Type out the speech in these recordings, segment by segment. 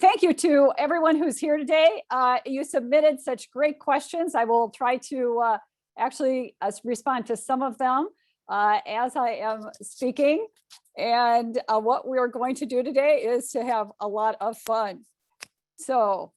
thank you to everyone who's here today. You submitted such great questions. I will try to actually respond to some of them as I am speaking. And what we're going to do today is to have a lot of fun. So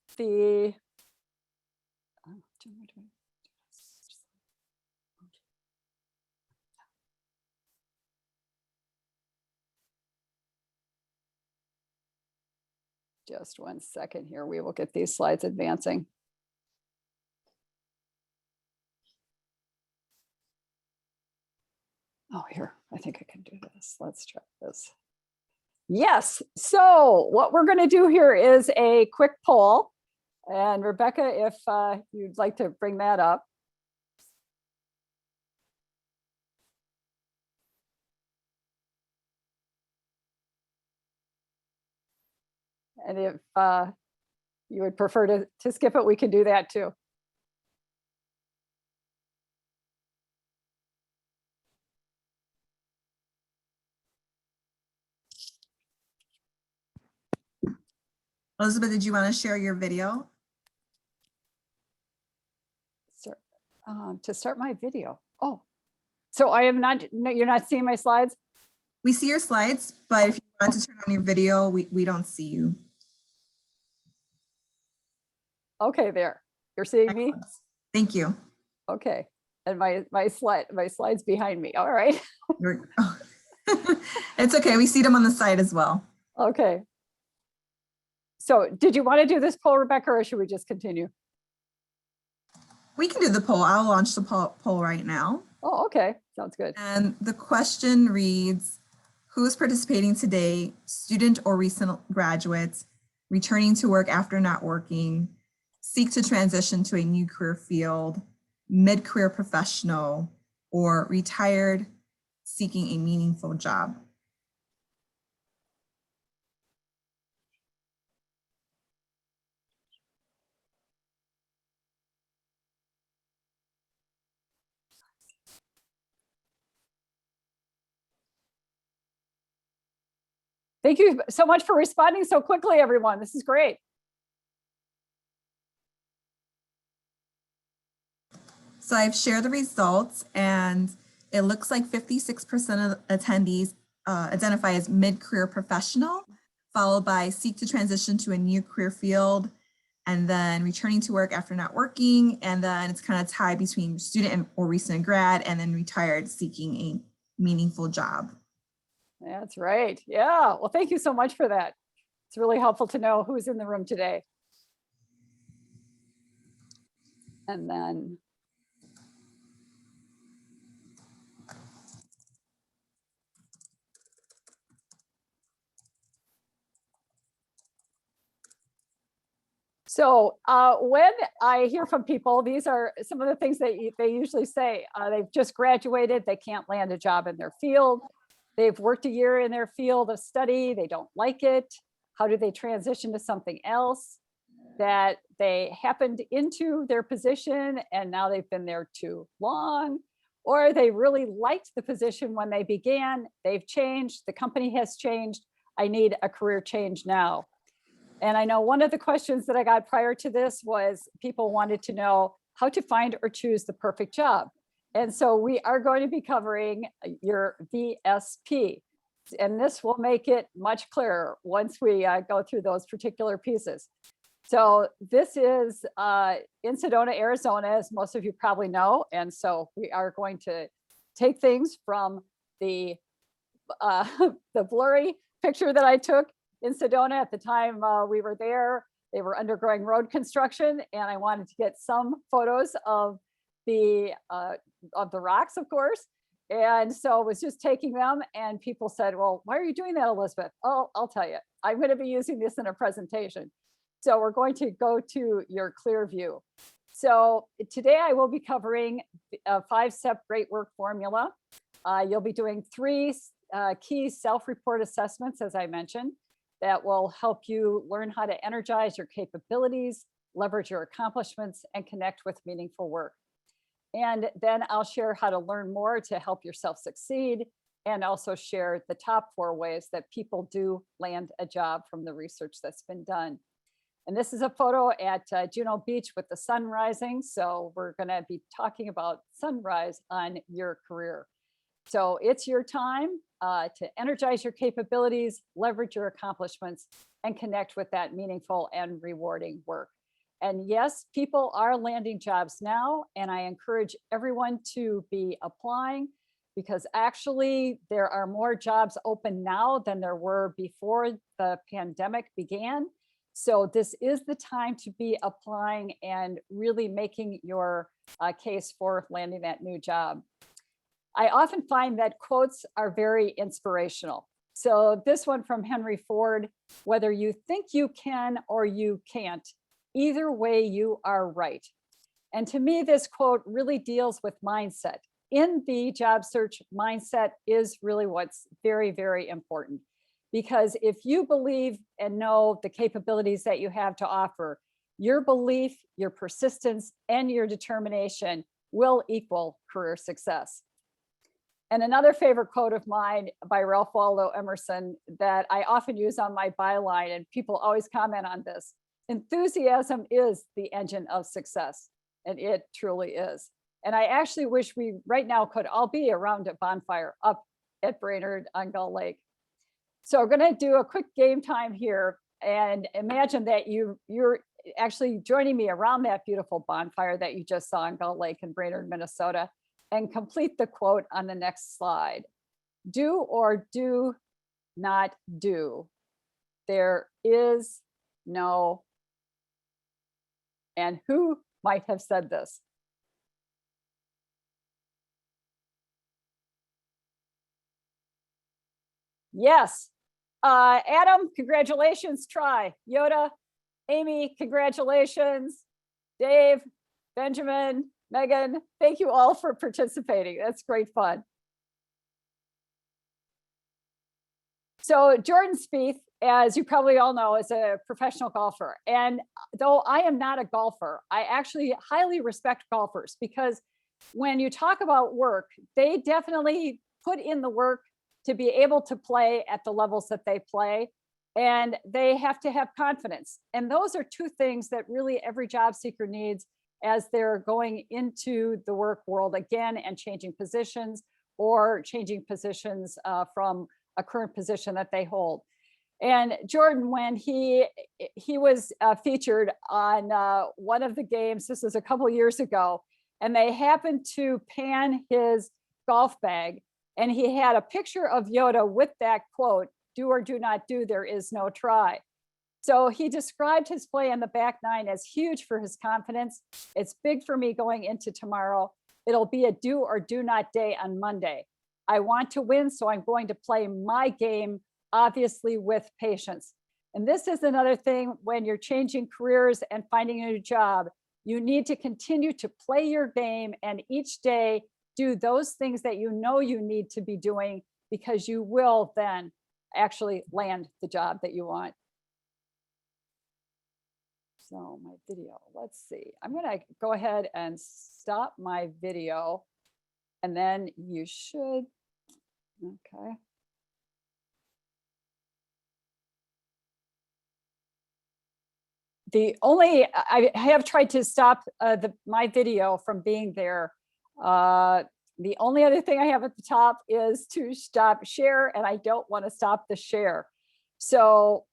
just 1 second here. We will get these slides advancing. Oh, here, I think I can do this. Let's try this. Yes, so what we're going to do here is a quick poll. And Rebecca, if you'd like to bring that up. And if you would prefer to skip it, we can do that too. Elizabeth, did you want to share your video? To start my video. Oh, so I am not, no, you're not seeing my slides? We see your slides, but if you want to turn on your video, we don't see you. Okay, there. You're seeing me? Thank you. Okay. And my slides behind me. All right. It's okay. We see them on the side as well. Okay. So did you want to do this poll, Rebecca, or should we just continue? We can do the poll. I'll launch the poll right now. Oh, okay. Sounds good. And the question reads, who is participating today, student or recent graduate, returning to work after not working, seek to transition to a new career field, mid-career professional, or retired, seeking a meaningful job? Thank you so much for responding so quickly, everyone. This is great. So I've shared the results, and it looks like 56% of attendees identify as mid-career professional, followed by seek to transition to a new career field, and then returning to work after not working. And then it's kind of tied between student or recent grad, and then retired, seeking a meaningful job. That's right. Yeah. Well, thank you so much for that. It's really helpful to know who's in the room today. And then so when I hear from people, these are some of the things that they usually say. They've just graduated, they can't land a job in their field. They've worked a year in their field of study, they don't like it. How do they transition to something else? That they happened into their position and now they've been there too long, or they really liked the position when they began, they've changed, the company has changed, I need a career change now. And I know one of the questions that I got prior to this was people wanted to know how to find or choose the perfect job. And so we are going to be covering your V+S+P. And this will make it much clearer once we go through those particular pieces. So this is in Sedona, Arizona, as most of you probably know. And so we are going to take things from the blurry picture that I took in Sedona at the time we were there. They were undergoing road construction, and I wanted to get some photos of the rocks, of course. And so I was just taking them, and people said, well, why are you doing that, Elizabeth? Oh, I'll tell you, I'm going to be using this in a presentation. So we're going to go to your clear view. So today I will be covering a 5-step great work formula. You'll be doing 3 key self-report assessments, as I mentioned, that will help you learn how to energize your capabilities, leverage your accomplishments, and connect with meaningful work. And then I'll share how to learn more to help yourself succeed, and also share the top 4 ways that people do land a job from the research that's been done. And this is a photo at Juno Beach with the sun rising. So we're going to be talking about sunrise on your career. So it's your time to energize your capabilities, leverage your accomplishments, and connect with that meaningful and rewarding work. And yes, people are landing jobs now, and I encourage everyone to be applying, because actually there are more jobs open now than there were before the pandemic began. So this is the time to be applying and really making your case for landing that new job. I often find that quotes are very inspirational. So this one from Henry Ford: whether you think you can or you can't, either way you are right. And to me, this quote really deals with mindset. In the job search, mindset is really what's very, very important. Because if you believe and know the capabilities that you have to offer, your belief, your persistence, and your determination will equal career success. And another favorite quote of mine by Ralph Waldo Emerson that I often use on my byline, and people always comment on this: enthusiasm is the engine of success. And it truly is. And I actually wish we right now could all be around a bonfire up at Brainerd on Gull Lake. So we're going to do a quick game time here, and imagine that you're actually joining me around that beautiful bonfire that you just saw on Gull Lake in Brainerd, Minnesota, and complete the quote on the next slide. Do or do not do. There is no. And who might have said this? Yes. Adam, congratulations. Try. Yoda, Amy, congratulations. Dave, Benjamin, Megan, thank you all for participating. That's great fun. So Jordan Spieth, as you probably all know, is a professional golfer. And though I am not a golfer, I actually highly respect golfers, because when you talk about work, they definitely put in the work to be able to play at the levels that they play. And they have to have confidence. And those are two things that really every job seeker needs as they're going into the work world again and changing positions, or changing positions from a current position that they hold. And Jordan, when he was featured on one of the games, this was a couple years ago, and they happened to pan his golf bag, and he had a picture of Yoda with that quote, "Do or do not do, there is no try." So he described his play in the back nine as huge for his confidence. It's big for me going into tomorrow. It'll be a do or do not day on Monday. I want to win, so I'm going to play my game, obviously with patience. And this is another thing when you're changing careers and finding a new job, you need to continue to play your game, and each day do those things that you know you need to be doing, because you will then actually land the job that you want. So my video, let's see. I'm going to go ahead and stop my video, and then you should, okay. I have tried to stop my video from being there. The only other thing I have at the top is to stop share, and I don't want to stop the share. So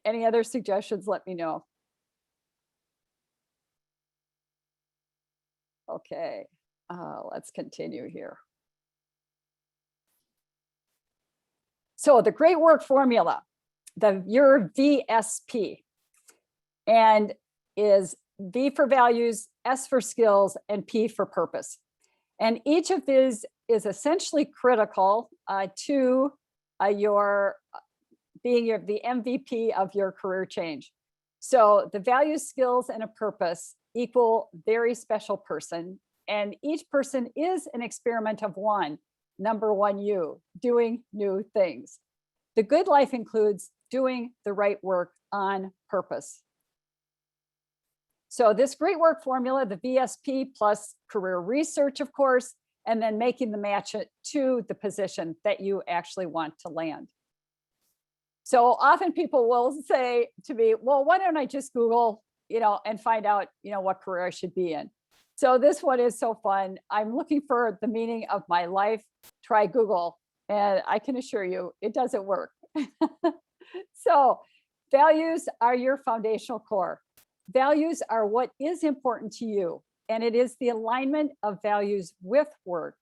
any other suggestions, let me know. Okay, let's continue here. So the great work formula, your V+S+P, and is V for values, S for skills, and P for purpose. And each of these is essentially critical to your being the MVP of your career change. So the values, skills, and a purpose equal very special person. And each person is an experiment of one. Number one, you doing new things. The good life includes doing the right work on purpose. So this great work formula, the V+S+P plus career research, of course, and then making the match to the position that you actually want to land. So often people will say to me, well, why don't I just Google, and find out, what career I should be in. So this one is so fun. I'm looking for the meaning of my life. Try Google. And I can assure you, it doesn't work. So values are your foundational core. Values are what is important to you. And it is the alignment of values with work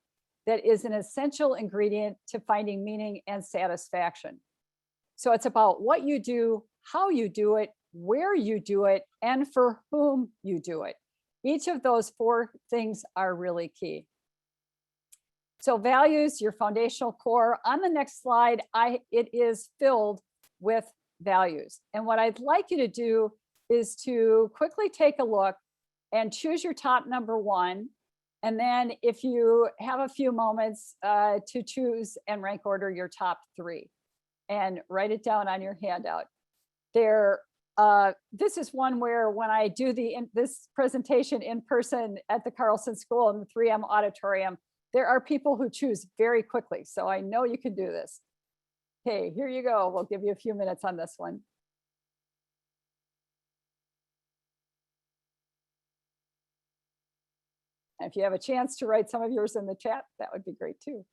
that is an essential ingredient to finding meaning and satisfaction. So it's about what you do, how you do it, where you do it, and for whom you do it. Each of those 4 things are really key. So values, your foundational core. On the next slide, it is filled with values. And what I'd like you to do is to quickly take a look and choose your top number 1. And then if you have a few moments to choose and rank order your top 3 and write it down on your handout. This is one where when I do this presentation in person at the Carlson School in the 3M auditorium, there are people who choose very quickly. So I know you can do this. Okay, here you go. We'll give you a few minutes on this one. And if you have a chance to write some of yours in the chat, that would be great too.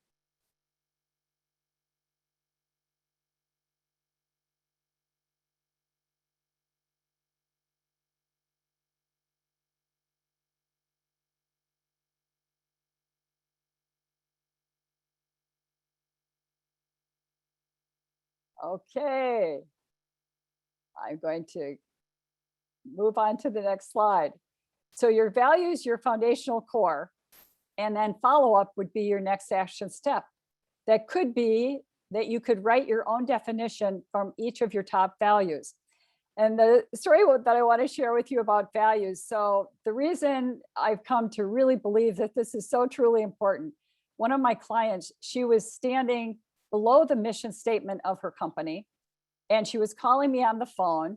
Okay, I'm going to move on to the next slide. So your values, your foundational core, and then follow-up would be your next action step. That could be that you could write your own definition from each of your top values. And the story that I want to share with you about values. So the reason I've come to really believe that this is so truly important, one of my clients, she was standing below the mission statement of her company, and she was calling me on the phone,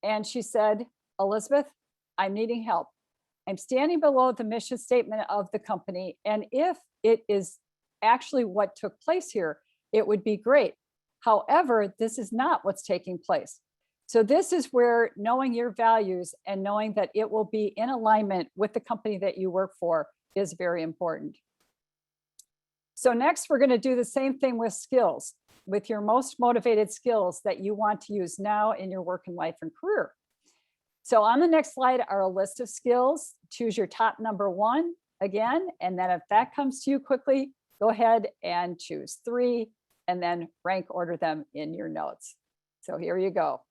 and she said, Elizabeth, I'm needing help. I'm standing below the mission statement of the company, and if it is actually what took place here, it would be great. However, this is not what's taking place. So this is where knowing your values and knowing that it will be in alignment with the company that you work for is very important. So next, we're going to do the same thing with skills, with your most motivated skills that you want to use now in your work and life and career. So on the next slide are a list of skills. Choose your top number 1 again, and then if that comes to you quickly, go ahead and choose 3, and then rank order them in your notes. So here you go.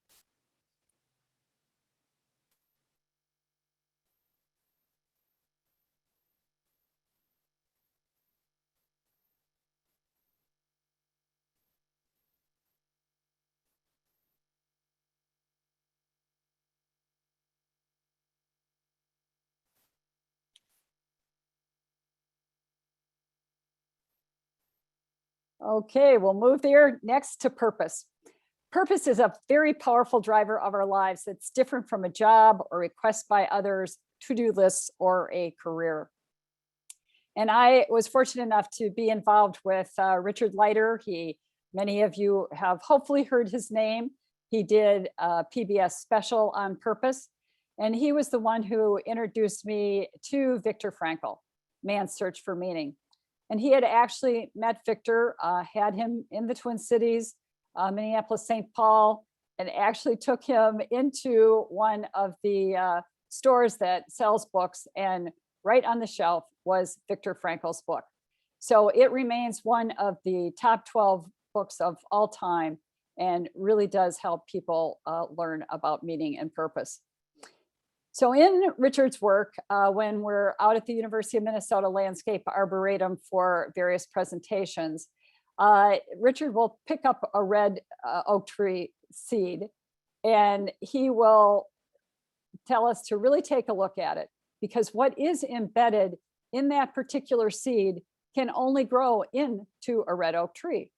Okay, we'll move there next to purpose. Purpose is a very powerful driver of our lives. It's different from a job or request by others, to-do lists, or a career. And I was fortunate enough to be involved with Richard Leiter. Many of you have hopefully heard his name. He did a PBS special on purpose. And he was the one who introduced me to Viktor Frankl, Man's Search for Meaning. And he had actually met Viktor, had him in the Twin Cities, Minneapolis, St. Paul, and actually took him into one of the stores that sells books, and right on the shelf was Viktor Frankl's book. So it remains one of the top 12 books of all time and really does help people learn about meaning and purpose. So in Richard's work, when we're out at the University of Minnesota Landscape Arboretum for various presentations, Richard will pick up a red oak tree seed, and he will tell us to really take a look at it, because what is embedded in that particular seed can only grow into a red oak tree.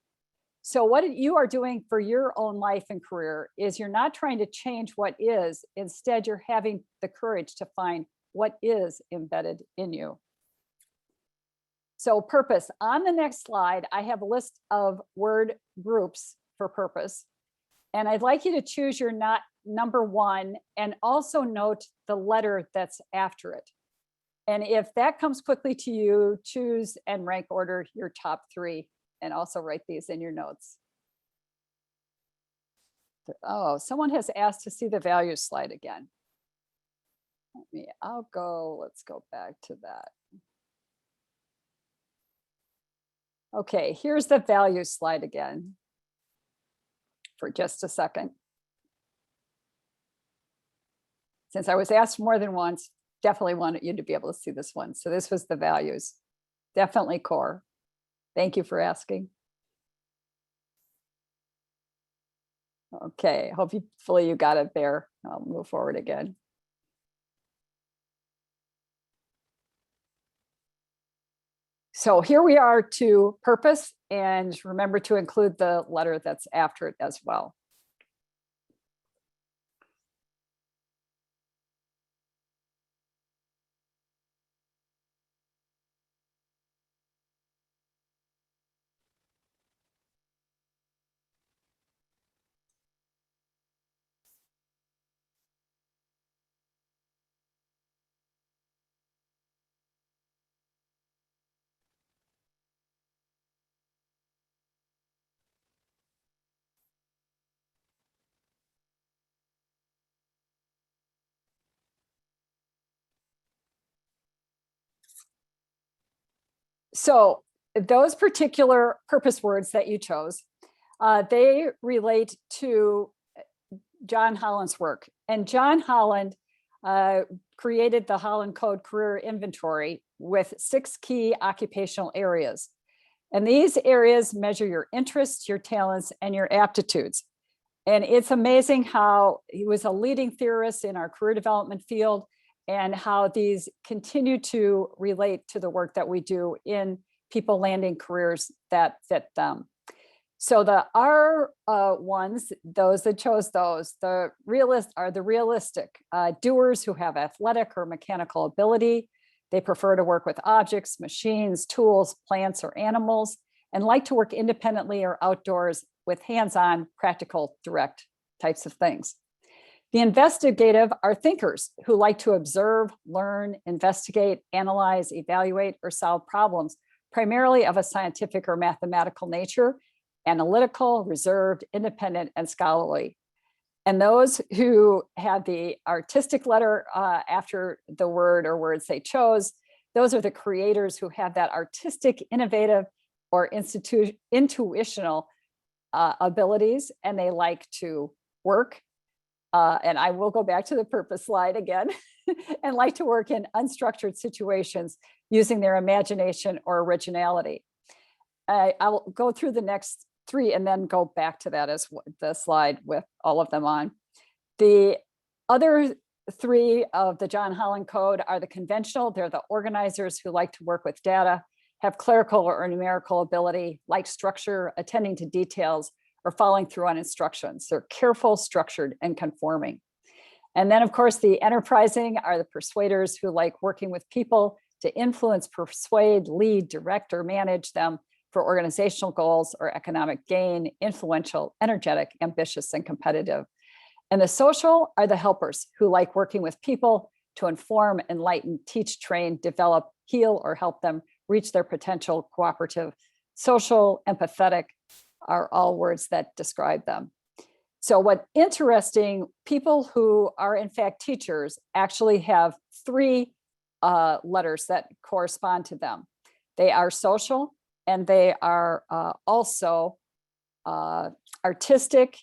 So what you are doing for your own life and career is you're not trying to change what is, instead you're having the courage to find what is embedded in you. So purpose, on the next slide, I have a list of word groups for purpose. And I'd like you to choose your number one and also note the letter that's after it. And if that comes quickly to you, choose and rank order your top three and also write these in your notes. Oh, someone has asked to see the value slide again. Let's go back to that. Okay, here's the value slide again for just a second. Since I was asked more than once, definitely wanted you to be able to see this one. So this was the values, definitely core. Thank you for asking. Okay, hopefully you got it there. I'll move forward again. So here we are to purpose, and remember to include the letter that's after it as well. So those particular purpose words that you chose, they relate to John Holland's work. And John Holland created the Holland Code Career Inventory with 6 key occupational areas. And these areas measure your interests, your talents, and your aptitudes. And it's amazing how he was a leading theorist in our career development field and how these continue to relate to the work that we do in people landing careers that fit them. So the R ones, those that chose those, the realistic doers who have athletic or mechanical ability. They prefer to work with objects, machines, tools, plants, or animals, and like to work independently or outdoors with hands-on, practical, direct types of things. The investigative are thinkers who like to observe, learn, investigate, analyze, evaluate, or solve problems, primarily of a scientific or mathematical nature, analytical, reserved, independent, and scholarly. And those who had the artistic letter after the word or words they chose, those are the creators who have that artistic, innovative, or intuitional abilities, and they like to work. And I will go back to the purpose slide again, and like to work in unstructured situations using their imagination or originality. I'll go through the next 3 and then go back to that as the slide with all of them on. The other 3 of the John Holland Code are the conventional. They're the organizers who like to work with data, have clerical or numerical ability, like structure, attending to details, or following through on instructions. They're careful, structured, and conforming. And then, of course, the enterprising are the persuaders who like working with people to influence, persuade, lead, direct, or manage them for organizational goals or economic gain, influential, energetic, ambitious, and competitive. And the social are the helpers who like working with people to inform, enlighten, teach, train, develop, heal, or help them reach their potential. Cooperative, social, empathetic are all words that describe them. So what interesting, people who are in fact teachers actually have 3 letters that correspond to them. They are social, and they are also artistic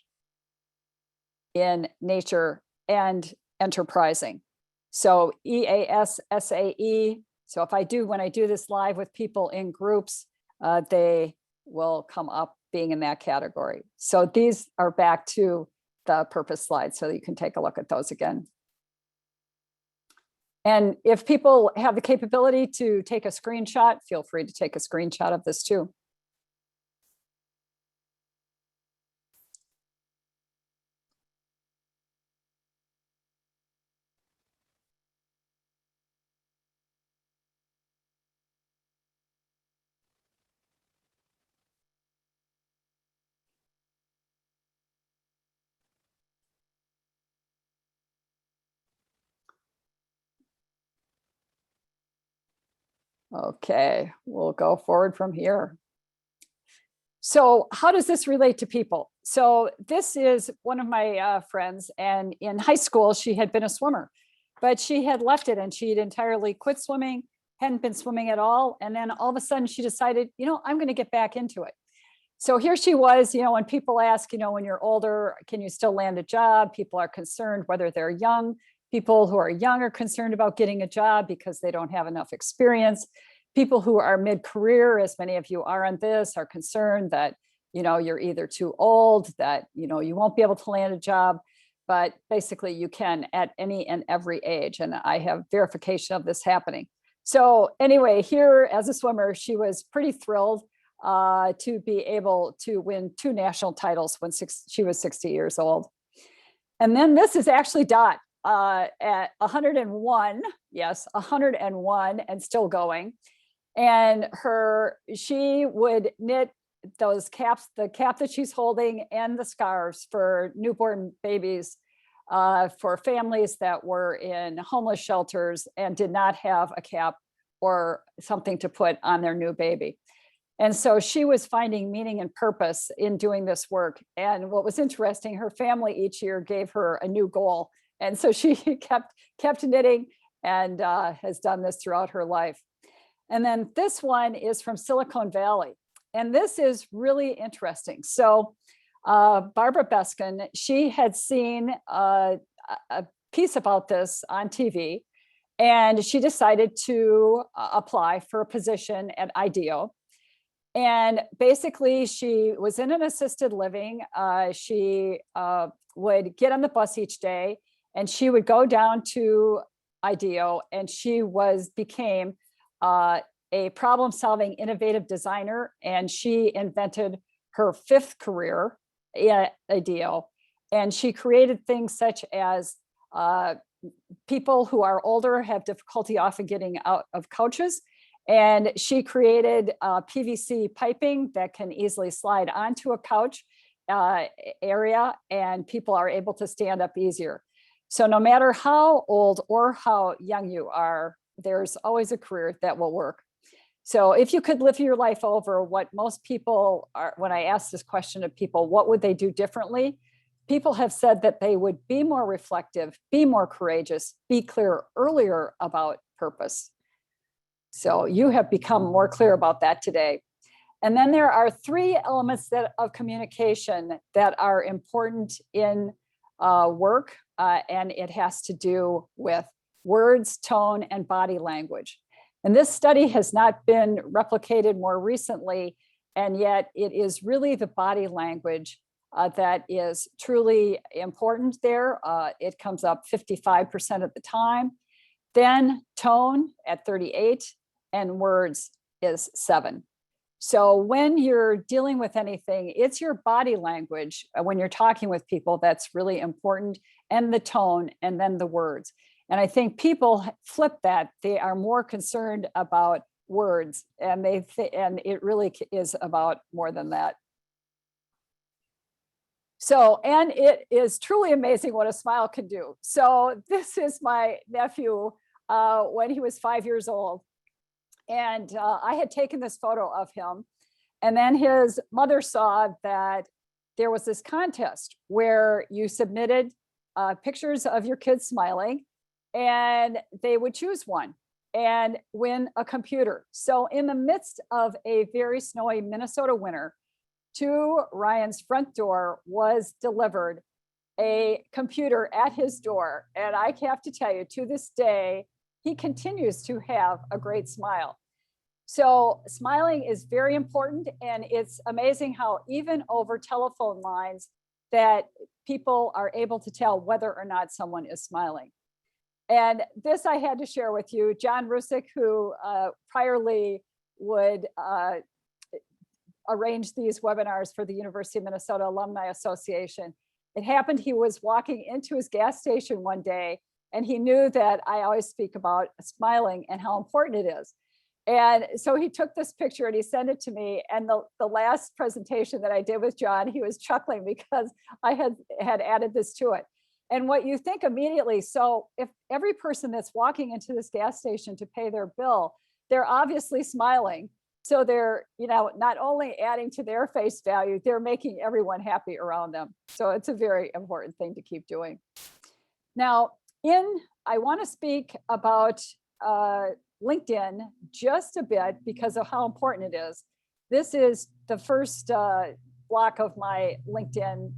in nature and enterprising. So EASSAE. So when I do this live with people in groups, they will come up being in that category. So these are back to the purpose slide, so you can take a look at those again. And if people have the capability to take a screenshot, feel free to take a screenshot of this too. Okay, we'll go forward from here. So how does this relate to people? So this is one of my friends, and in high school, she had been a swimmer, but she had left it and she'd entirely quit swimming, hadn't been swimming at all. And then all of a sudden she decided, I'm going to get back into it. So here she was, when people ask, when you're older, can you still land a job? People are concerned whether they're young. People who are young are concerned about getting a job because they don't have enough experience. People who are mid-career, as many of you are on this, are concerned that, you're either too old, that, you won't be able to land a job, but basically you can at any and every age. And I have verification of this happening. So anyway, here as a swimmer, she was pretty thrilled to be able to win 2 national titles when she was 60 years old. And then this is actually Dot at 101, yes, 101 and still going. And she would knit those caps, the cap that she's holding and the scarves for newborn babies for families that were in homeless shelters and did not have a cap or something to put on their new baby. And so she was finding meaning and purpose in doing this work. And what was interesting, her family each year gave her a new goal. And so she kept knitting and has done this throughout her life. And then this one is from Silicon Valley. And this is really interesting. So Barbara Beskin, she had seen a piece about this on TV, and she decided to apply for a position at IDEO. And basically, she was in an assisted living. She would get on the bus each day, and she would go down to IDEO, and she became a problem-solving innovative designer, and she invented her 5th career at IDEO. And she created things such as people who are older have difficulty often getting out of couches. And she created PVC piping that can easily slide onto a couch area, and people are able to stand up easier. So no matter how old or how young you are, there's always a career that will work. So if you could live your life over, what most people are, when I ask this question of people, what would they do differently? People have said that they would be more reflective, be more courageous, be clear earlier about purpose. So you have become more clear about that today. And then there are 3 elements of communication that are important in work, and it has to do with words, tone, and body language. And this study has not been replicated more recently, and yet it is really the body language that is truly important there. It comes up 55% of the time. Then tone at 38, and words is 7. So when you're dealing with anything, it's your body language when you're talking with people that's really important, and the tone, and then the words. And I think people flip that. They are more concerned about words, and and it really is about more than that. So, and it is truly amazing what a smile can do. So this is my nephew when he was 5 years old. And I had taken this photo of him. And then his mother saw that there was this contest where you submitted pictures of your kids smiling, and they would choose one and win a computer. So in the midst of a very snowy Minnesota winter, to Ryan's front door was delivered a computer at his door. And I have to tell you, to this day, he continues to have a great smile. So smiling is very important. And it's amazing how even over telephone lines that people are able to tell whether or not someone is smiling. And this I had to share with you. John Rusick, who priorly would arrange these webinars for the University of Minnesota Alumni Association. It happened he was walking into his gas station one day, and he knew that I always speak about smiling and how important it is. And so he took this picture and he sent it to me. And the last presentation that I did with John, he was chuckling because I had added this to it. And what you think immediately, so if every person that's walking into this gas station to pay their bill they're obviously smiling. So they're, not only adding to their face value, they're making everyone happy around them. So it's a very important thing to keep doing. Now, I want to speak about LinkedIn just a bit because of how important it is. This is the first block of my LinkedIn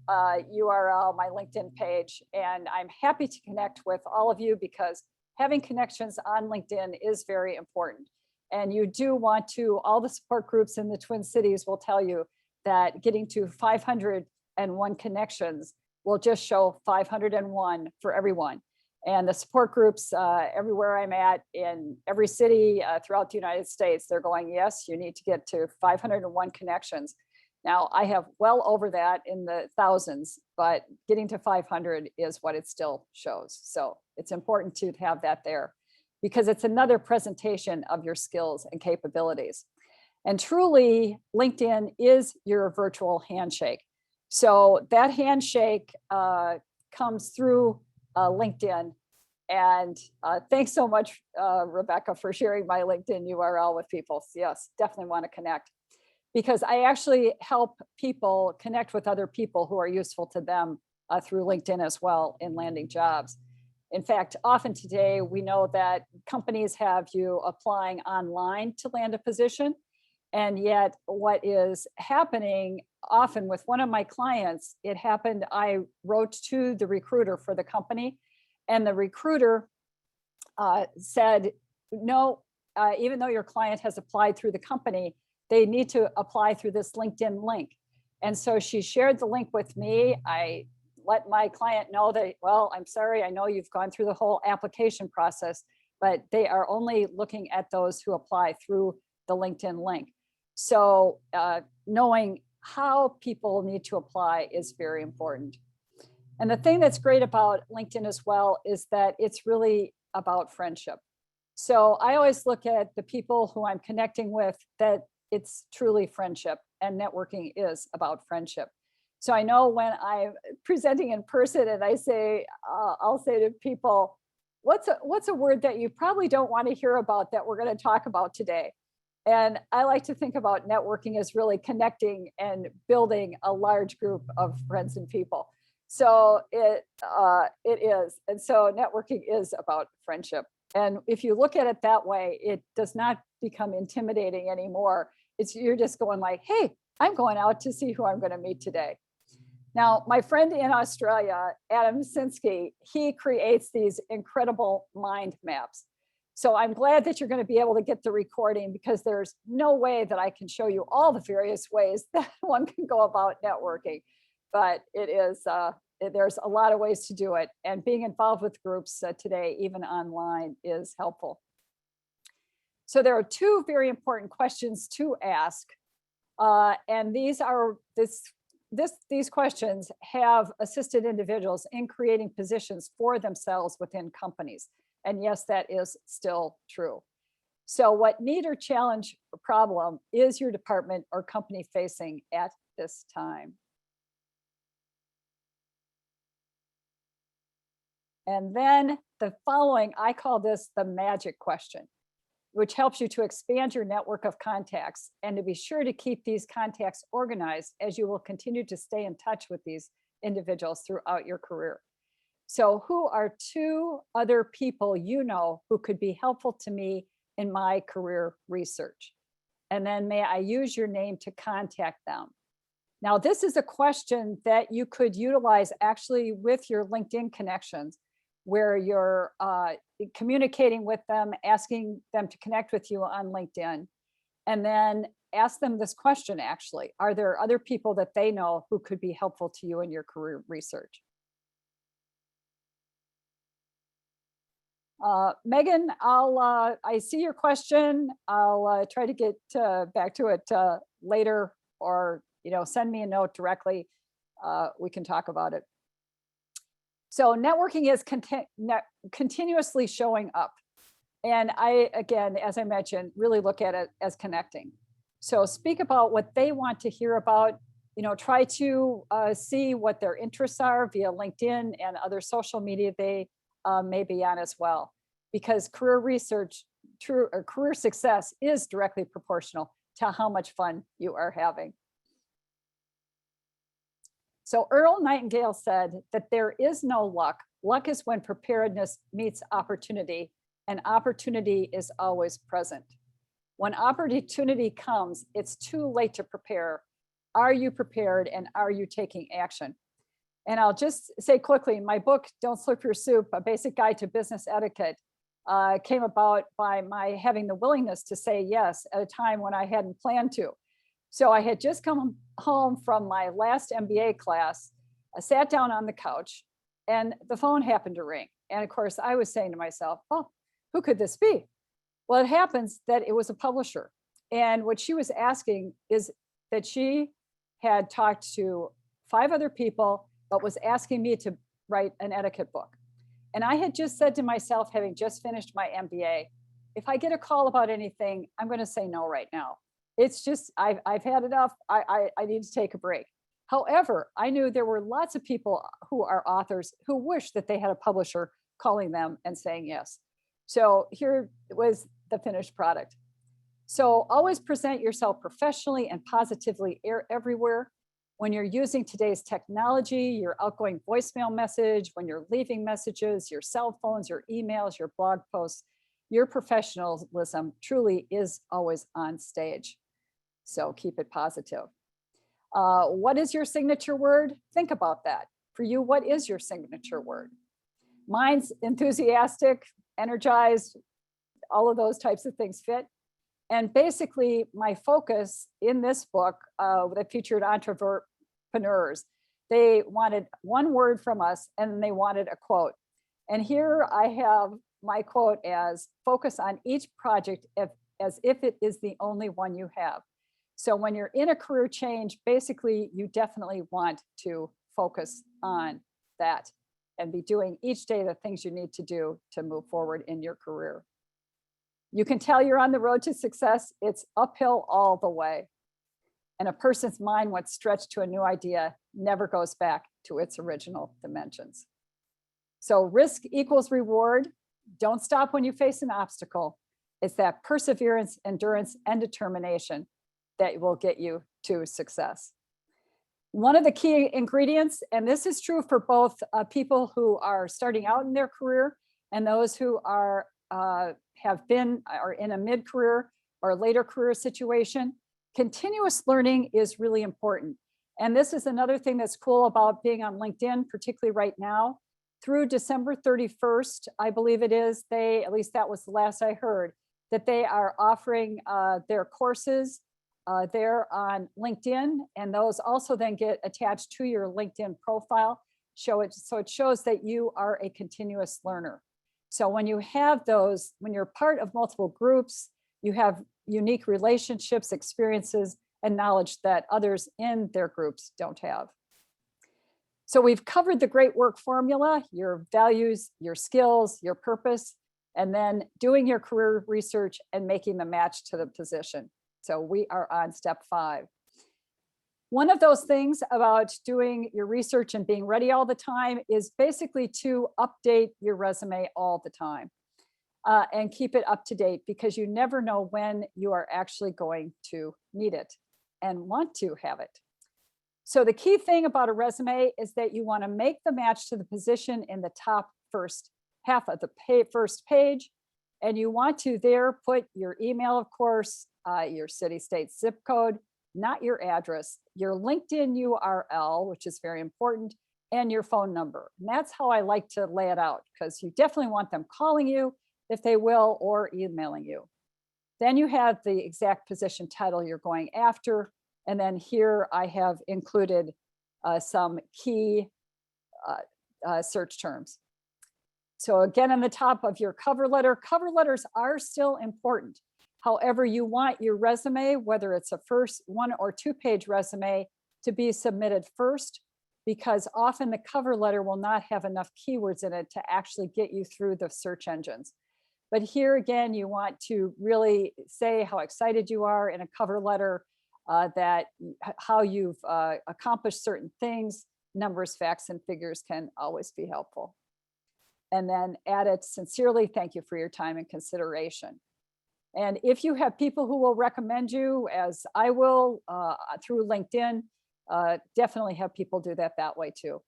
URL, my LinkedIn page, and I'm happy to connect with all of you because having connections on LinkedIn is very important. And you do want to, all the support groups in the Twin Cities will tell you that getting to 501 connections will just show 501 for everyone. And the support groups everywhere I'm at in every city throughout the United States, they're going, yes, you need to get to 501 connections. Now I have well over that in the thousands, but getting to 500 is what it still shows. So it's important to have that there because it's another presentation of your skills and capabilities. And truly, LinkedIn is your virtual handshake. So that handshake comes through LinkedIn. And thanks so much, Rebecca, for sharing my LinkedIn URL with people. Yes, definitely want to connect because I actually help people connect with other people who are useful to them through LinkedIn as well in landing jobs. In fact, often today, we know that companies have you applying online to land a position. And yet what is happening often with one of my clients, it happened, I wrote to the recruiter for the company and the recruiter said, no, even though your client has applied through the company, they need to apply through this LinkedIn link. And so she shared the link with me. I let my client know that, well, I'm sorry, I know you've gone through the whole application process, but they are only looking at those who apply through the LinkedIn link. So knowing how people need to apply is very important. And the thing that's great about LinkedIn as well is that it's really about friendship. So I always look at the people who I'm connecting with that it's truly friendship, and networking is about friendship. So I know when I'm presenting in person and I say, I'll say to people, what's a word that you probably don't want to hear about that we're going to talk about today? And I like to think about networking as really connecting and building a large group of friends and people. So it is. And so networking is about friendship. And if you look at it that way, it does not become intimidating anymore. You're just going like, hey, I'm going out to see who I'm going to meet today. Now, my friend in Australia, Adam Sinsky, he creates these incredible mind maps. So I'm glad that you're going to be able to get the recording because there's no way that I can show you all the various ways that one can go about networking. But it is, there's a lot of ways to do it. And being involved with groups today, even online, is helpful. So there are two very important questions to ask. And these questions have assisted individuals in creating positions for themselves within companies. And yes, that is still true. So what need or challenge or problem is your department or company facing at this time? And then the following, I call this the magic question, which helps you to expand your network of contacts and to be sure to keep these contacts organized as you will continue to stay in touch with these individuals throughout your career. So who are two other people you know who could be helpful to me in my career research? And then may I use your name to contact them? Now, this is a question that you could utilize actually with your LinkedIn connections, where you're communicating with them, asking them to connect with you on LinkedIn, and then ask them this question actually, are there other people that they know who could be helpful to you in your career research? Megan, I see your question. I'll try to get back to it later, or send me a note directly. We can talk about it. So networking is continuously showing up. And I, again, as I mentioned, really look at it as connecting. So speak about what they want to hear about, try to see what their interests are via LinkedIn and other social media they may be on as well. Because career research true or career success is directly proportional to how much fun you are having. So Earl Nightingale said that there is no luck. Luck is when preparedness meets opportunity, and opportunity is always present. When opportunity comes, it's too late to prepare. Are you prepared, and are you taking action? And I'll just say quickly, my book, Don't Slurp Your Soup, A Basic Guide to Business Etiquette, came about by my having the willingness to say yes at a time when I hadn't planned to. So I had just come home from my last M.B.A. class, I sat down on the couch, and the phone happened to ring. And of course, I was saying to myself, oh, who could this be? Well, it happens that it was a publisher. And what she was asking is that she had talked to 5 other people, but was asking me to write an etiquette book. And I had just said to myself, having just finished my M.B.A., if I get a call about anything, I'm going to say no right now. It's just, I've had enough. I need to take a break. However, I knew there were lots of people who are authors who wish that they had a publisher calling them and saying yes. So here was the finished product. So always present yourself professionally and positively everywhere. When you're using today's technology, your outgoing voicemail message, when you're leaving messages, your cell phones, your emails, your blog posts, your professionalism truly is always on stage. So keep it positive. What is your signature word? Think about that. For you, what is your signature word? Mine's enthusiastic, energized, all of those types of things fit. And basically, my focus in this book that featured entrepreneurs, they wanted one word from us and they wanted a quote. And here I have my quote as focus on each project as if it is the only one you have. So when you're in a career change, basically you definitely want to focus on that and be doing each day the things you need to do to move forward in your career. You can tell you're on the road to success. It's uphill all the way. And a person's mind, once stretched to a new idea, never goes back to its original dimensions. So risk equals reward. Don't stop when you face an obstacle. It's that perseverance, endurance, and determination that will get you to success. One of the key ingredients, and this is true for both people who are starting out in their career and those who are have been or in a mid-career or later career situation, continuous learning is really important. And this is another thing that's cool about being on LinkedIn, particularly right now. Through December 31st, I believe it is, at least that was the last I heard, that they are offering their courses there on LinkedIn, and those also then get attached to your LinkedIn profile. So it shows that you are a continuous learner. So when you have those, when you're part of multiple groups, you have unique relationships, experiences, and knowledge that others in their groups don't have. So we've covered the great work formula, your values, your skills, your purpose, and then doing your career research and making the match to the position. So we are on step 5. One of those things about doing your research and being ready all the time is basically to update your resume all the time and keep it up to date, because you never know when you are actually going to need it and want to have it. So the key thing about a resume is that you want to make the match to the position in the top first half of the first page. And you want to there put your email, of course, your city, state, zip code, not your address, your LinkedIn URL, which is very important, and your phone number. And that's how I like to lay it out, because you definitely want them calling you if they will, or emailing you. Then you have the exact position title you're going after. And then here I have included some key search terms. So again, on the top of your cover letters are still important. However, you want your resume, whether it's a first 1 or 2 page resume, to be submitted first, because often the cover letter will not have enough keywords in it to actually get you through the search engines. But here again, you want to really say how excited you are in a cover letter, that how you've accomplished certain things. Numbers, facts, and figures can always be helpful. And then add it sincerely, thank you for your time and consideration. And if you have people who will recommend you, as I will through LinkedIn, definitely have people do that way too.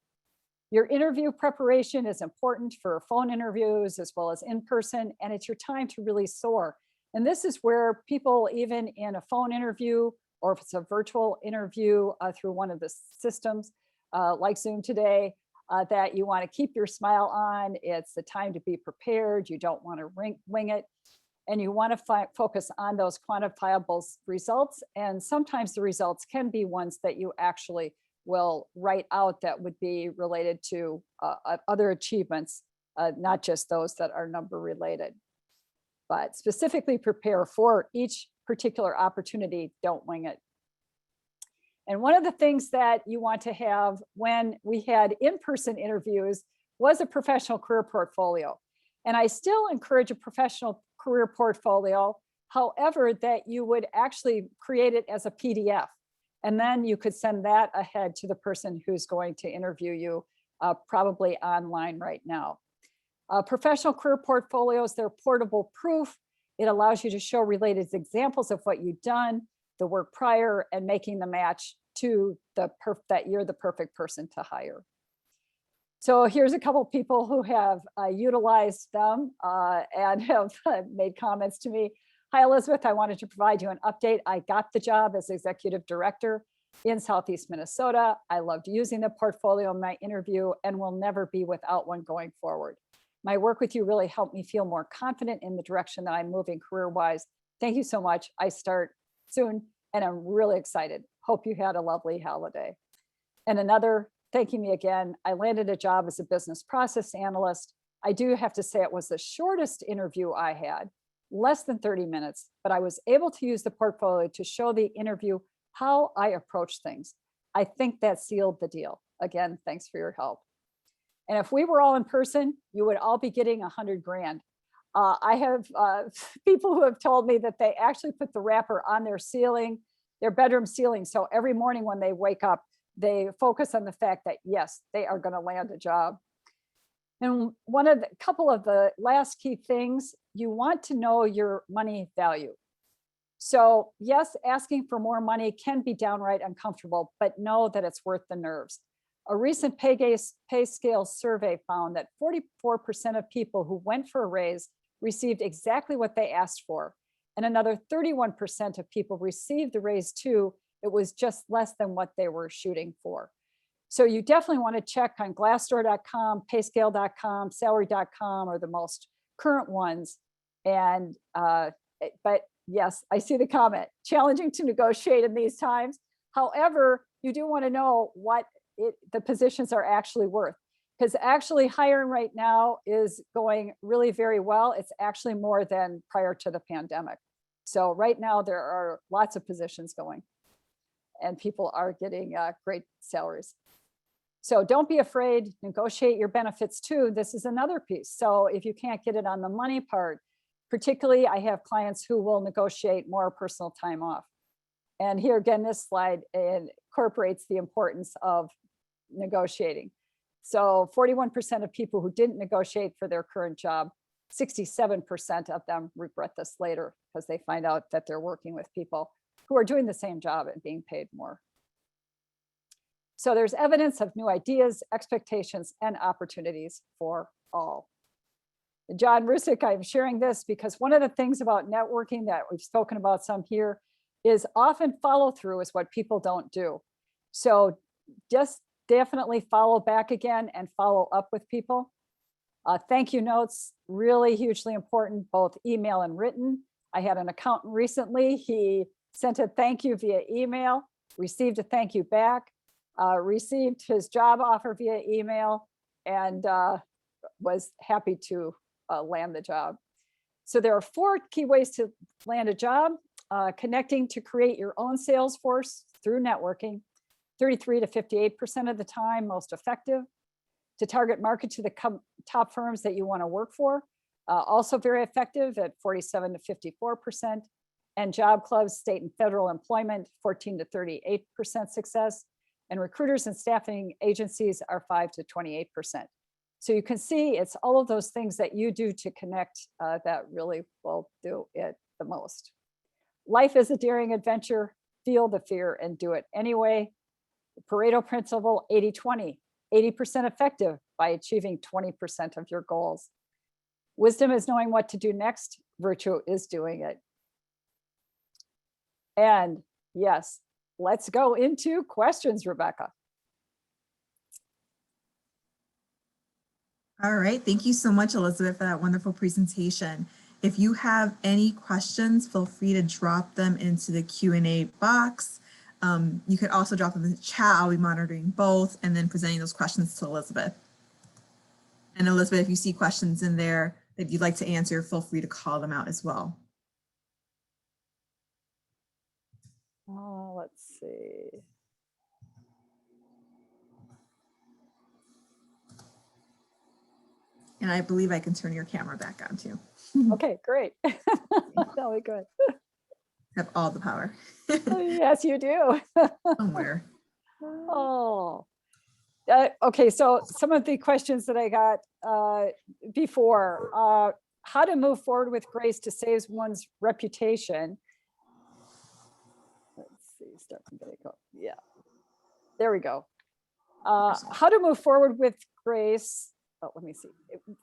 Your interview preparation is important for phone interviews as well as in person, and it's your time to really soar. And this is where people, even in a phone interview, or if it's a virtual interview through one of the systems like Zoom today, that you want to keep your smile on. It's the time to be prepared. You don't want to wing it. And you want to focus on those quantifiable results. And sometimes the results can be ones that you actually will write out that would be related to other achievements, not just those that are number related. But specifically prepare for each particular opportunity, don't wing it. And one of the things that you want to have when we had in-person interviews was a professional career portfolio. And I still encourage a professional career portfolio, however, that you would actually create it as a PDF. And then you could send that ahead to the person who's going to interview you, probably online right now. Professional career portfolios, they're portable proof. It allows you to show related examples of what you've done, the work prior, and making the match to that you're the perfect person to hire. So here's a couple of people who have utilized them and have made comments to me. Hi, Elizabeth, I wanted to provide you an update. I got the job as executive director in Southeast Minnesota. I loved using the portfolio in my interview and will never be without one going forward. My work with you really helped me feel more confident in the direction that I'm moving career-wise. Thank you so much. I start soon and I'm really excited. Hope you had a lovely holiday. And another, thanking me again, I landed a job as a business process analyst. I do have to say it was the shortest interview I had, less than 30 minutes, but I was able to use the portfolio to show the interview how I approach things. I think that sealed the deal. Again, thanks for your help. And if we were all in person, you would all be getting 100 grand. I have people who have told me that they actually put the wrapper on their ceiling, their bedroom ceiling. So every morning when they wake up, they focus on the fact that, yes, they are going to land a job. And couple of the last key things, you want to know your money value. So yes, asking for more money can be downright uncomfortable, but know that it's worth the nerves. A recent pay scale survey found that 44% of people who went for a raise received exactly what they asked for. And another 31% of people received the raise too. It was just less than what they were shooting for. So you definitely want to check on Glassdoor.com, Payscale.com, Salary.com are the most current ones. And but yes, I see the comment. Challenging to negotiate in these times. However, you do want to know what the positions are actually worth, because actually hiring right now is going really very well. It's actually more than prior to the pandemic. So right now there are lots of positions going and people are getting great salaries. So don't be afraid, negotiate your benefits too. This is another piece. So if you can't get it on the money part, particularly I have clients who will negotiate more personal time off. And here again, this slide incorporates the importance of negotiating. So 41% of people who didn't negotiate for their current job, 67% of them regret this later because they find out that they're working with people who are doing the same job and being paid more. So there's evidence of new ideas, expectations, and opportunities for all. John Rusick, I'm sharing this because one of the things about networking that we've spoken about some here is often follow through is what people don't do. So just definitely follow back again and follow up with people. Thank you notes, really hugely important, both email and written. I had an accountant recently, he sent a thank you via email, received a thank you back, received his job offer via email, and was happy to land the job. So there are 4 key ways to land a job. Connecting to create your own sales force through networking, 33 to 58% of the time, most effective. To target market to the top firms that you want to work for, also very effective at 47 to 54%. And job clubs, state and federal employment, 14 to 38% success. And recruiters and staffing agencies are 5 to 28%. So you can see it's all of those things that you do to connect that really will do it the most. Life is a daring adventure. Feel the fear and do it anyway. The Pareto principle, 80-20, 80% effective by achieving 20% of your goals. Wisdom is knowing what to do next. Virtue is doing it. And yes, let's go into questions, Rebecca. All right, thank you so much, Elizabeth, for that wonderful presentation. If you have any questions, feel free to drop them into the Q&A box. You could also drop them in the chat. I'll be monitoring both and then presenting those questions to Elizabeth. And Elizabeth, if you see questions in there that you'd like to answer, feel free to call them out as well. Oh, let's see. And I believe I can turn your camera back on too. Okay, great. That'll be good. Have all the power. Yes, you do. Somewhere. Oh, okay. So some of the questions that I got before, how to move forward with grace to save one's reputation. Let's see, start from there. Yeah, there we go. How to move forward with grace. Oh, let me see.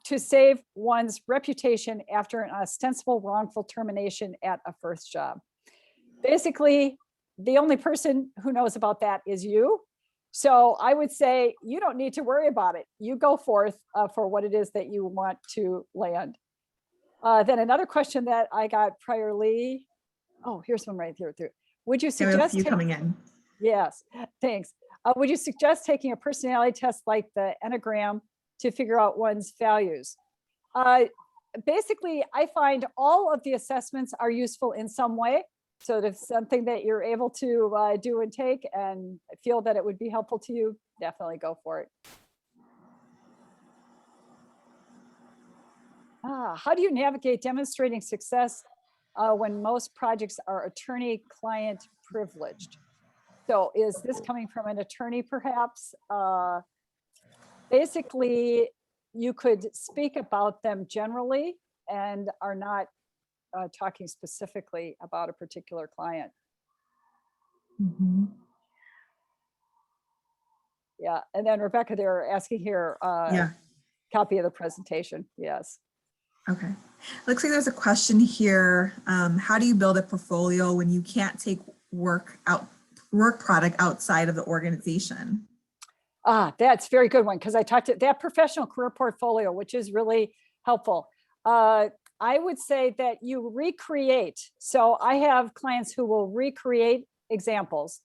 To save one's reputation after an ostensible wrongful termination at a first job. Basically, the only person who knows about that is you. So I would say you don't need to worry about it. You go forth for what it is that you want to land. Then another question that I got priorly. Oh, here's one right here. Would you suggest you coming in? Yes, thanks. Would you suggest taking a personality test like the Enneagram to figure out one's values? Basically, I find all of the assessments are useful in some way. So if it's something that you're able to do and take and feel that it would be helpful to you, definitely go for it. How do you navigate demonstrating success when most projects are attorney-client privileged? So is this coming from an attorney perhaps? Basically, you could speak about them generally and are not talking specifically about a particular client. Mm-hmm. Yeah, and then Rebecca, they're asking here, copy of the presentation. Yes. Okay. Looks like there's a question here. How do you build a portfolio when you can't take work product outside of the organization? That's a very good one, because I talked to that professional career portfolio, which is really helpful. I would say that you recreate. So I have clients who will recreate examples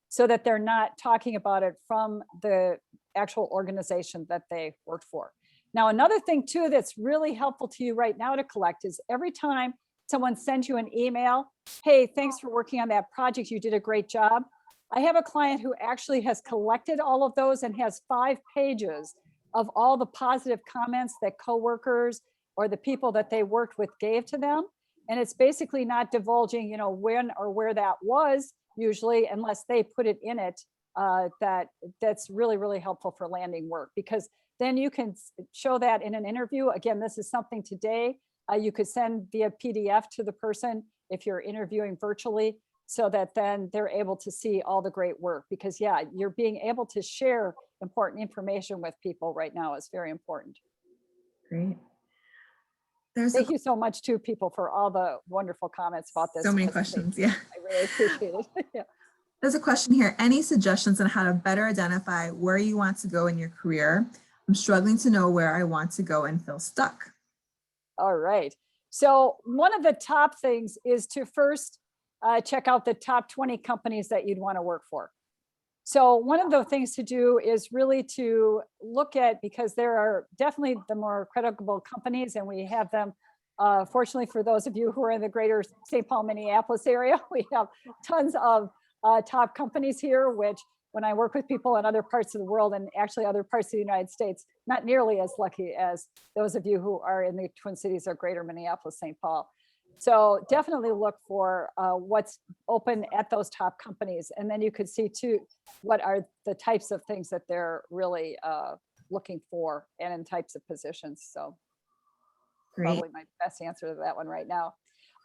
so that they're not talking about it from the actual organization that they worked for. Now, another thing too that's really helpful to you right now to collect is every time someone sends you an email, hey, thanks for working on that project, you did a great job. I have a client who actually has collected all of those and has 5 pages of all the positive comments that coworkers or the people that they worked with gave to them. And it's basically not divulging, when or where that was usually, unless they put it in it. That's really, really helpful for landing work, because then you can show that in an interview. Again, this is something today you could send via PDF to the person if you're interviewing virtually, so that then they're able to see all the great work. Because yeah, you're being able to share important information with people right now is very important. Great. Thank you so much to people for all the wonderful comments about this. So many questions, yeah. I really appreciate it. Yeah. There's a question here. Any suggestions on how to better identify where you want to go in your career? I'm struggling to know where I want to go and feel stuck. All right. So one of the top things is to first check out the top 20 companies that you'd want to work for. So one of the things to do is really to look at, because there are definitely the more credible companies, and we have them, fortunately for those of you who are in the greater St. Paul, Minneapolis area, we have tons of top companies here, which when I work with people in other parts of the world and actually other parts of the United States, not nearly as lucky as those of you who are in the Twin Cities or greater Minneapolis, St. Paul. So definitely look for what's open at those top companies. And then you could see too, what are the types of things that they're really looking for and in types of positions. So Great. probably my best answer to that one right now.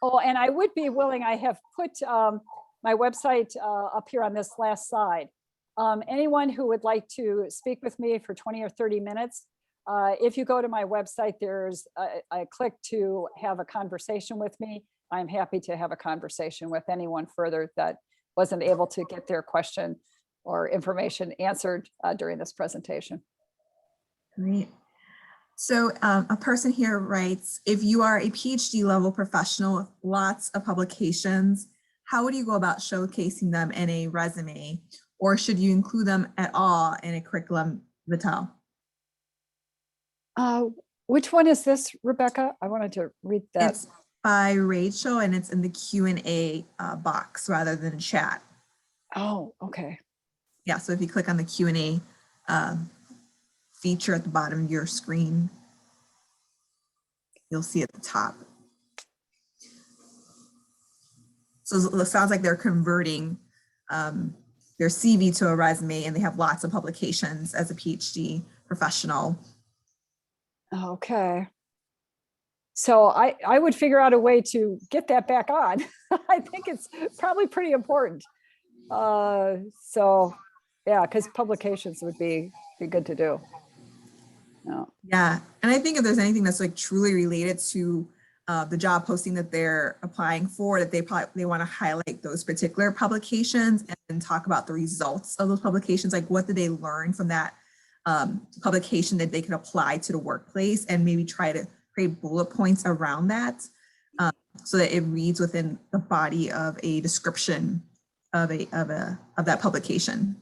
Oh, and I would be willing, I have put my website up here on this last slide. Anyone who would like to speak with me for 20 or 30 minutes, if you go to my website, there's a click to have a conversation with me. I'm happy to have a conversation with anyone further that wasn't able to get their question or information answered during this presentation. Great. So a person here writes, if you are a PhD level professional with lots of publications, how would you go about showcasing them in a resume, or should you include them at all in a curriculum vitae? Which one is this, Rebecca? I wanted to read that. It's by Rachel, and it's in the Q&A box rather than chat. Oh, okay. Yeah, so if you click on the Q&A feature at the bottom of your screen, you'll see at the top. So it sounds like they're converting their CV to a resume, and they have lots of publications as a PhD professional. Okay. So I would figure out a way to get that back on. I think it's probably pretty important. So yeah, because publications would be good to do. No. Yeah, and I think if there's anything that's like truly related to the job posting that they're applying for, that they want to highlight those particular publications and talk about the results of those publications, like what did they learn from that publication that they can apply to the workplace, and maybe try to create bullet points around that so that it reads within the body of a description of that publication.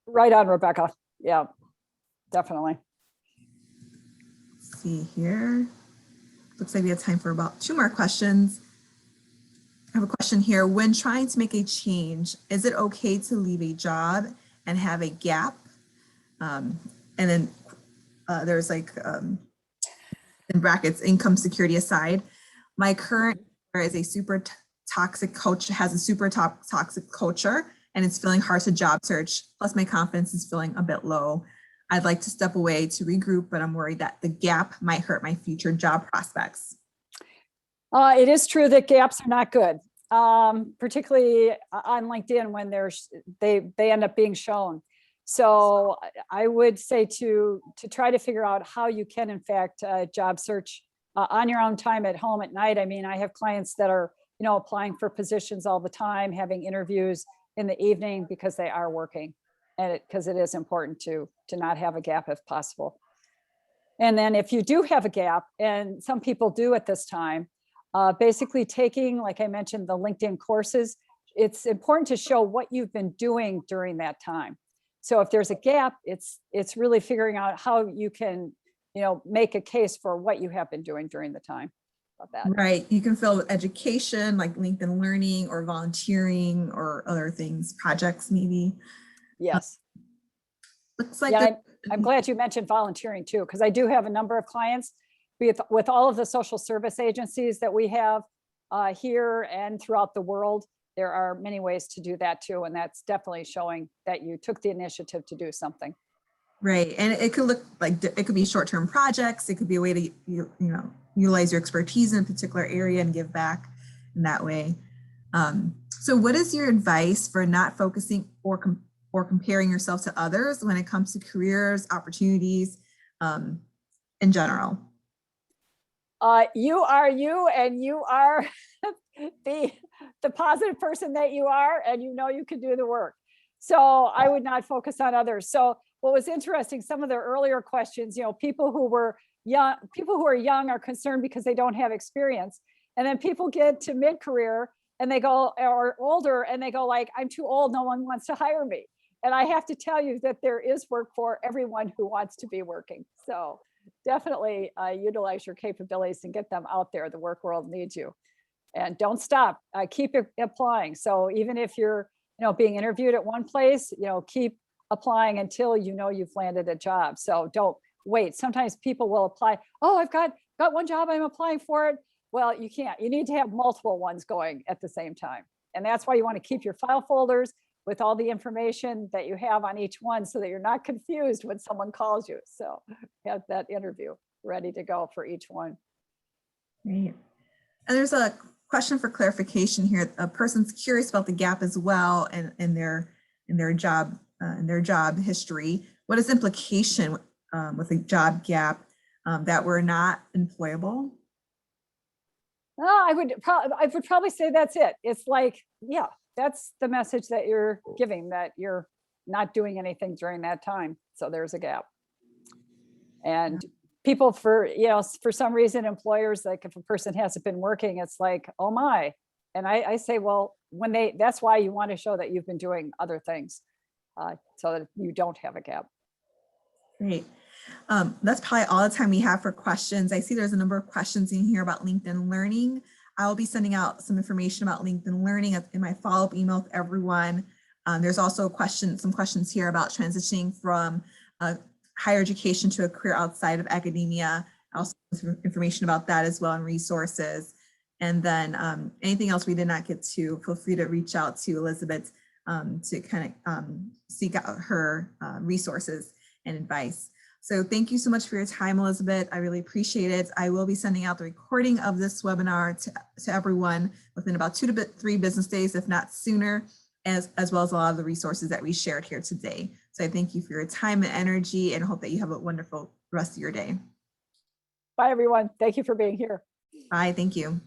Right on, Rebecca. Yeah, definitely. Let's see here. Looks like we have time for about 2 more questions. I have a question here. When trying to make a change, is it okay to leave a job and have a gap? And then there's like, in brackets, income security aside, my current is a super toxic culture, has a super toxic culture, and it's feeling hard to job search. Plus my confidence is feeling a bit low. I'd like to step away to regroup, but I'm worried that the gap might hurt my future job prospects. It is true that gaps are not good, particularly on LinkedIn when they end up being shown. So I would say to try to figure out how you can, in fact, job search on your own time at home at night. I mean, I have clients that are, applying for positions all the time, having interviews in the evening because they are working, and because it is important to not have a gap if possible. And then if you do have a gap, and some people do at this time, basically taking, like I mentioned, the LinkedIn courses, it's important to show what you've been doing during that time. So if there's a gap, it's really figuring out how you can, make a case for what you have been doing during the time. About that. Right. You can fill with education, like LinkedIn Learning or volunteering or other things, projects maybe. Yes. Looks like yeah, I'm glad you mentioned volunteering too, because I do have a number of clients with all of the social service agencies that we have here and throughout the world. There are many ways to do that too, and that's definitely showing that you took the initiative to do something. Right, and it could look like it could be short-term projects. It could be a way to utilize your expertise in a particular area and give back in that way. So, what is your advice for not focusing or comparing yourself to others when it comes to careers, opportunities, in general? You are you, and you are the positive person that you are, and you can do the work. So I would not focus on others. So what was interesting, some of the earlier questions, people who are young are concerned because they don't have experience. And then people get to mid-career and they go, or older, and they go like, I'm too old, no one wants to hire me. And I have to tell you that there is work for everyone who wants to be working. So definitely utilize your capabilities and get them out there. The work world needs you. And don't stop, keep applying. So even if you're, being interviewed at one place, keep applying until you've landed a job. So don't wait. Sometimes people will apply. Oh, I've got one job, I'm applying for it. Well, you can't. You need to have multiple ones going at the same time. And that's why you want to keep your file folders with all the information that you have on each one so that you're not confused when someone calls you. So have that interview ready to go for each one. Great. And there's a question for clarification here. A person's curious about the gap as well in their job history. What is implication with a job gap that we're not employable? I would probably say that's it. It's like, yeah, that's the message that you're giving, that you're not doing anything during that time. So there's a gap. And people for some reason, employers, like if a person hasn't been working, it's like, oh my. And I say, well, that's why you want to show that you've been doing other things so that you don't have a gap. Great. That's probably all the time we have for questions. I see there's a number of questions in here about LinkedIn Learning. I'll be sending out some information about LinkedIn Learning in my follow-up email to everyone. There's also some questions here about transitioning from higher education to a career outside of academia. Also some information about that as well and resources. And then anything else we did not get to, feel free to reach out to Elizabeth to kind of seek out her resources and advice. So thank you so much for your time, Elizabeth. I really appreciate it. I will be sending out the recording of this webinar to everyone within about 2 to 3 business days, if not sooner, as well as a lot of the resources that we shared here today. So I thank you for your time and energy and hope that you have a wonderful rest of your day. Bye, everyone. Thank you for being here. Bye, thank you.